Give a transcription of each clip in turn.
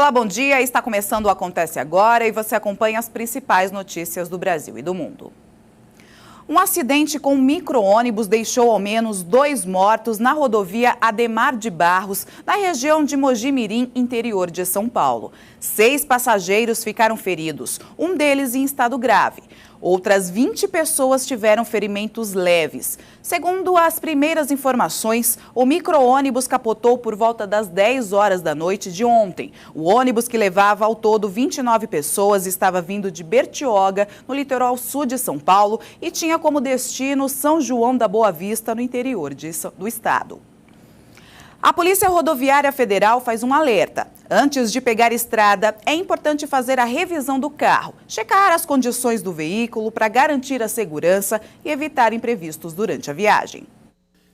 Olá, bom dia. Está começando o Acontece Agora e você acompanha as principais notícias do Brasil e do mundo. Um acidente com um micro-ônibus deixou ao menos 2 mortos na rodovia Ademar de Barros, na região de Mogi-mirim, interior de São Paulo. 6 passageiros ficaram feridos, um deles em estado grave. Outras 20 pessoas tiveram ferimentos leves. Segundo as primeiras informações, o micro-ônibus capotou por volta das 10 horas da noite de ontem. O ônibus, que levava ao todo 29 pessoas, estava vindo de Bertioga, no litoral sul de São Paulo, e tinha como destino São João da Boa Vista, no interior do estado. A Polícia Rodoviária Federal faz um alerta. Antes de pegar estrada, é importante fazer a revisão do carro, checar as condições do veículo para garantir a segurança e evitar imprevistos durante a viagem.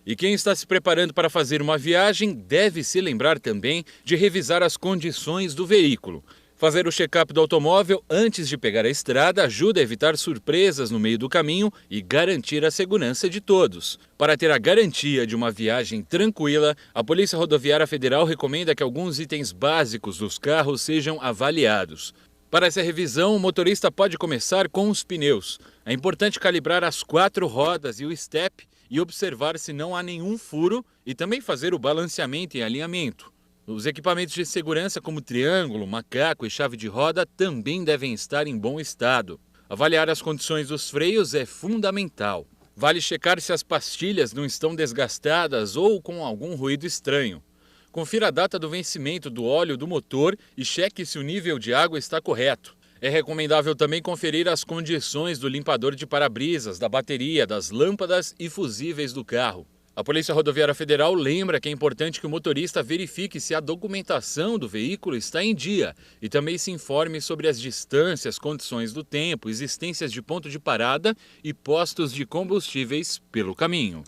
E quem está se preparando para fazer uma viagem deve se lembrar também de revisar as condições do veículo. Fazer o check-up do automóvel antes de pegar a estrada ajuda a evitar surpresas no meio do caminho e garantir a segurança de todos. Para ter a garantia de uma viagem tranquila, a Polícia Rodoviária Federal recomenda que alguns itens básicos dos carros sejam avaliados. Para essa revisão, o motorista pode começar com os pneus. É importante calibrar as 4 rodas e o step e observar se não há nenhum furo e também fazer o balanceamento e alinhamento. Os equipamentos de segurança como triângulo, macaco e chave de roda também devem estar em bom estado. Avaliar as condições dos freios é fundamental. Vale checar se as pastilhas não estão desgastadas ou com algum ruído estranho. Confira a data do vencimento do óleo do motor e cheque se o nível de água está correto. É recomendável também conferir as condições do limpador de para-brisas, da bateria, das lâmpadas e fusíveis do carro. A Polícia Rodoviária Federal lembra que é importante que o motorista verifique se a documentação do veículo está em dia e também se informe sobre as distâncias, condições do tempo, existências de ponto de parada e postos de combustíveis pelo caminho.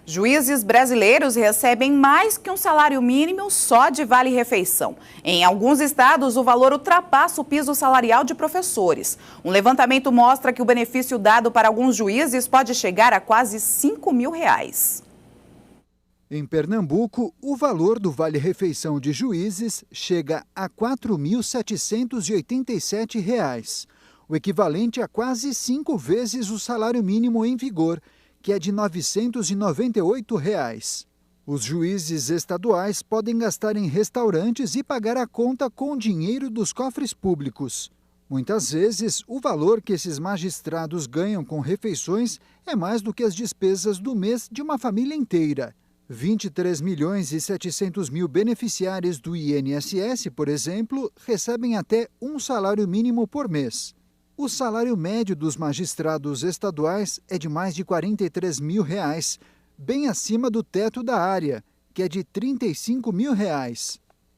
Juízes brasileiros recebem mais que um salário mínimo só de vale-refeição. Em alguns estados, o valor ultrapassa o piso salarial de professores. Um levantamento mostra que o benefício dado para alguns juízes pode chegar a quase R$5 mil. Em Pernambuco, o valor do vale-refeição de juízes chega a R$ 4.787, o equivalente a quase 5 vezes o salário mínimo em vigor, que é de R$ 998. Os juízes estaduais podem gastar em restaurantes e pagar a conta com dinheiro dos cofres públicos. Muitas vezes, o valor que esses magistrados ganham com refeições é mais do que as despesas do mês de uma família inteira. 23.700.000 beneficiários do INSS, por exemplo, recebem até um salário mínimo por mês. O salário médio dos magistrados estaduais é de mais de R$ 43 mil, bem acima do teto da área, que é de R$ 35 mil.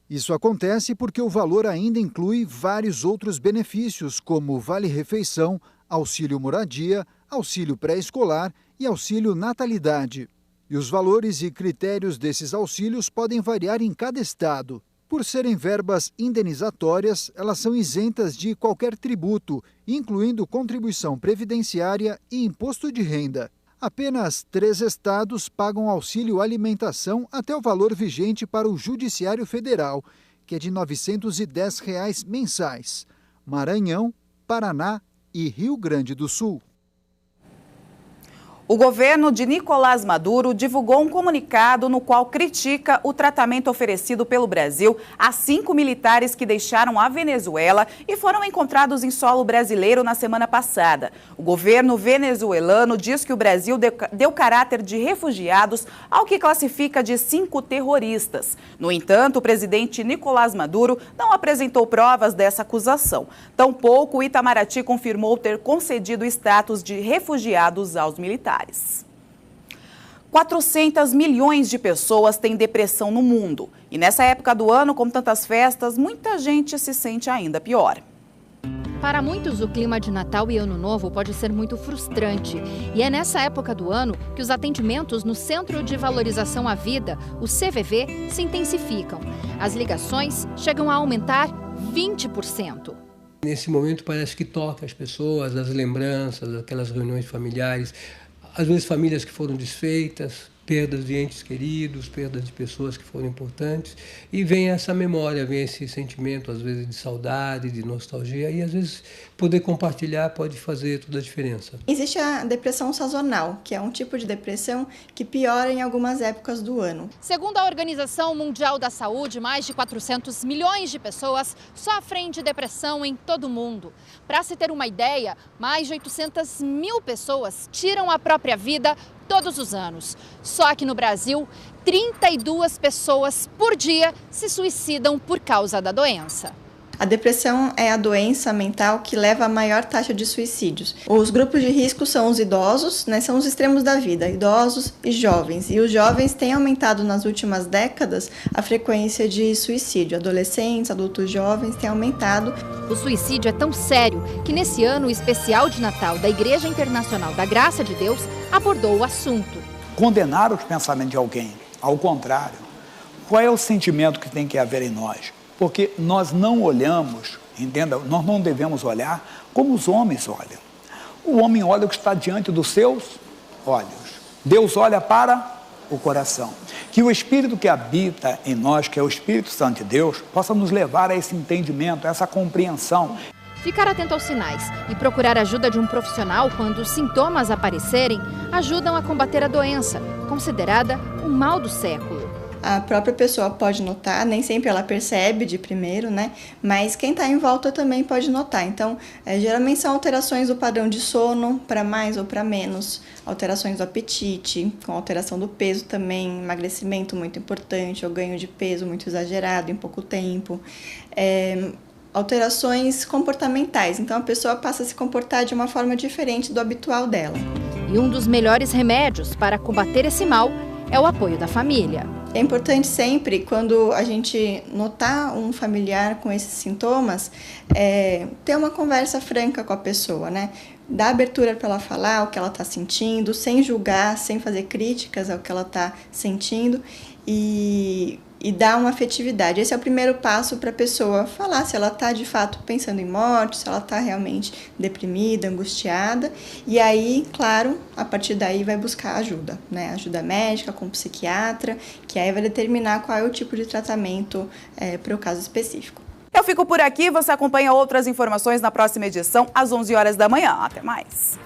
Isso acontece porque o valor ainda inclui vários outros benefícios, como vale-refeição, auxílio moradia, auxílio pré-escolar e auxílio natalidade. E os valores e critérios desses auxílios podem variar em cada estado. Por serem verbas indenizatórias, elas são isentas de qualquer tributo, incluindo contribuição previdenciária e imposto de renda. Apenas 3 estados pagam auxílio alimentação até o valor vigente para o Judiciário Federal, que é de R$ 910 mensais: Maranhão, Paraná e Rio Grande do Sul. O governo de Nicolás Maduro divulgou um comunicado no qual critica o tratamento oferecido pelo Brasil a 5 militares que deixaram a Venezuela e foram encontrados em solo brasileiro na semana passada. O governo venezuelano diz que o Brasil deu caráter de refugiados ao que classifica de 5 terroristas. No entanto, o presidente Nicolás Maduro não apresentou provas dessa acusação. Tampouco o Itamaraty confirmou ter concedido o status de refugiados aos militares. 400 milhões de pessoas têm depressão no mundo. E nessa época do ano, com tantas festas, muita gente se sente ainda pior. Para muitos, o clima de Natal e Ano Novo pode ser muito frustrante. E é nessa época do ano que os atendimentos no Centro de Valorização à Vida, o CVV, se intensificam. As ligações chegam a aumentar 20%. Nesse momento parece que toca as pessoas, as lembranças, aquelas reuniões familiares, às vezes famílias que foram desfeitas, perdas de entes queridos, perdas de pessoas que foram importantes, e vem essa memória, vem esse sentimento, às vezes, de saudade, de nostalgia, e às vezes poder compartilhar pode fazer toda a diferença. Existe a depressão sazonal, que é um tipo de depressão que piora em algumas épocas do ano. Segundo a Organização Mundial da Saúde, mais de 400 milhões de pessoas sofrem de depressão em todo o mundo. Para se ter uma ideia, mais de 800 mil pessoas tiram a própria vida todos os anos. Só que no Brasil, 32 pessoas por dia se suicidam por causa da doença. A depressão é a doença mental que leva à maior taxa de suicídios. Os grupos de risco são os idosos, são os extremos da vida, idosos e jovens. E os jovens têm aumentado nas últimas décadas a frequência de suicídio. Adolescentes, adultos jovens têm aumentado. O suicídio é tão sério que nesse ano o especial de Natal da Igreja Internacional da Graça de Deus abordou o assunto. Condenar os pensamentos de alguém, ao contrário. Qual é o sentimento que tem que haver em nós? Porque nós não olhamos, entenda, nós não devemos olhar como os homens olham. O homem olha o que está diante dos seus olhos. Deus olha para o coração. Que o Espírito que habita em nós, que é o Espírito Santo de Deus, possa nos levar a esse entendimento, a essa compreensão. Ficar atento aos sinais e procurar ajuda de um profissional quando os sintomas aparecerem ajudam a combater a doença, considerada o mal do século. A própria pessoa pode notar, nem sempre ela percebe de primeiro, mas quem está em volta também pode notar. Então, geralmente são alterações do padrão de sono, para mais ou para menos, alterações do apetite, com alteração do peso também, emagrecimento muito importante, ou ganho de peso muito exagerado em pouco tempo. Alterações comportamentais, então a pessoa passa a se comportar de uma forma diferente do habitual dela. E um dos melhores remédios para combater esse mal é o apoio da família. É importante sempre, quando a gente notar um familiar com esses sintomas, ter uma conversa franca com a pessoa, Dar abertura para ela falar o que ela está sentindo, sem julgar, sem fazer críticas ao que ela está sentindo e dar uma afetividade. Esse é o primeiro passo para a pessoa falar se ela está de fato pensando em morte, se ela está realmente deprimida, angustiada. E aí, claro, a partir daí vai buscar ajuda, ajuda médica, com psiquiatra, que aí vai determinar qual é o tipo de tratamento para o caso específico. Eu fico por aqui, você acompanha outras informações na próxima edição, às 11 horas da manhã. Até mais!